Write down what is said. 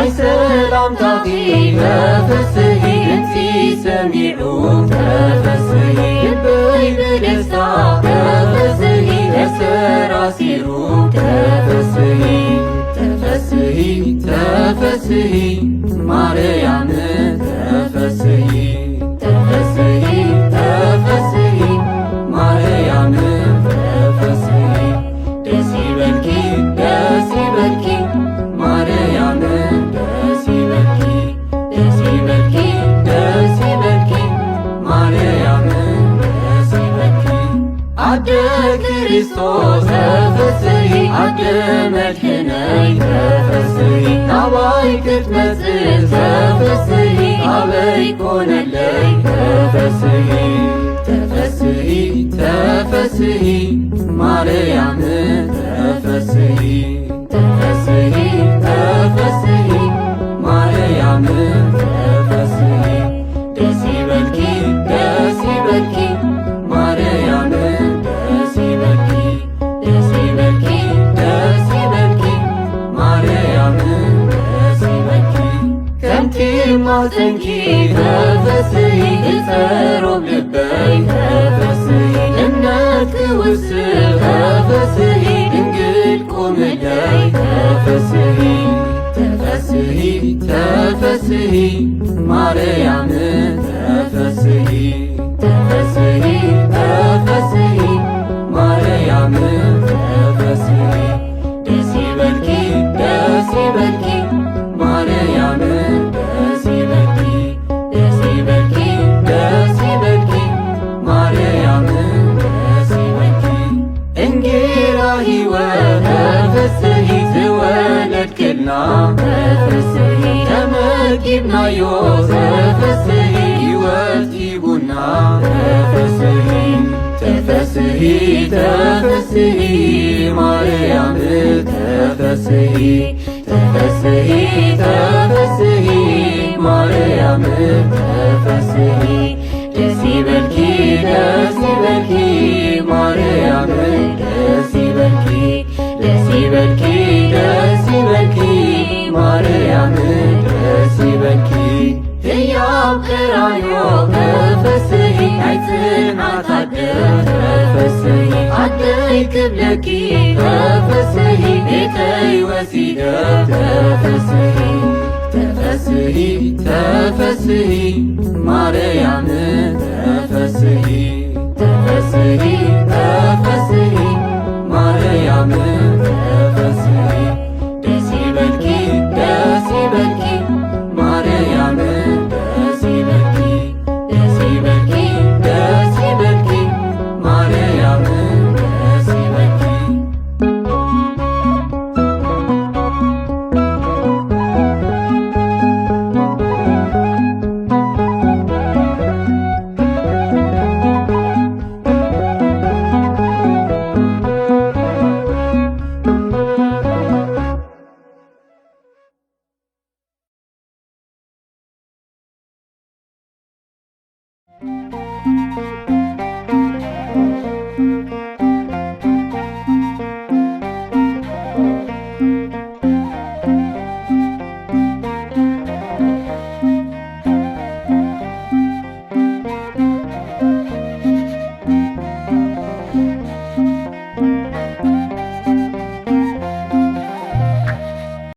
ናይ ሰላም ታኺ ተፈስሒ ድምፂ ሰሚዑ ተፈስሒ ልበይ ብደስታ ተፈስሒ ተሰራሲሩ ተፈስሒ ተፈስሒ ተፈስሒ ማርያም ተፈስሒ ተፈስሒ ተፈስሒ ማርያም ተፈስሒ ደስ ይበልኪ ደስ ይበልኪ ማርያም ደስ ይበልኪ ደስ ይበልኪ ደስ ይበልኪ ማርያም ደስ ይበልኪ አደ ክርስቶስ ተፈስሒ አደ መድኅነይ ተፈስሒ ናባይ ክትመጽእ ተፈስሒ አበይ ኮነለይ ተፈስሒ ተፈስሒ ተፈስሒ ማርያም ተፈስሒ ተፈስሒ ተፈስሒ ማርያም ተፈስሒ ደስ ይበልኪ ደስ ይበልኪ ማርያም ደስ ይበልኪ ደስ ይበልኪ ደስ ይበልኪ ማርያም ደስ ይበልኪ ከምቲ ማፀንኪ ተፈስሒ እፀሮም ልበይ ተፈስሒ እምነት ክውስኽ ተፈስሒ ድንግል ቆምለይ ተፈስሒ ተፈስሒ ተፈስሒ ማርያም ተፈስሒ ተፈስሒ ተፈስሒ ማርያም ተፈስሒ ደስ ይበልኪ ደስ ይበልኪ ማርያም ደስ ይበልኪ ደስ ይበልኪ ደስ ይበልኪ ማርያም ደስ ይበልኪ እንጌራ ሕይወት ተፈስሒ ዝወለድክልና ተፈስሒ ተመጊብናዮ ተፈስሒ ሕይወት ይቡና ተፈስሒ ተፈስሒ ተፈስሒ ማርያም ተፈስሒ ተፈስሒ ተፈስሒ ማርያም ተፈስሒ ደስ ይበልኪ ደስ ይበልኪ ማርያም ደስ ይበልኪ ደስ ይበልኪ ደስ ይበልኪ ማርያም ደስ ይበልኪ ሕያው ቀራንዮ ተፈስሒ ናይ ጽንዓት ኣደ ተፈስሒ ኣደይ ክብለኪ ተፈስሒ ቤተይ ወሲደ ተፈስሒ ተፈስሒ ተፈስሒ ማርያም ተፈስሒ ተፈስሒ ተፈስሒ ማርያም ተፈስሒ ደስ ይበልኪ ደስ ይበልኪ ማርያም ደስ ይበልኪ ደስ ይበልኪ ደስ ይበልኪ ማርያም ደስ ይበልኪ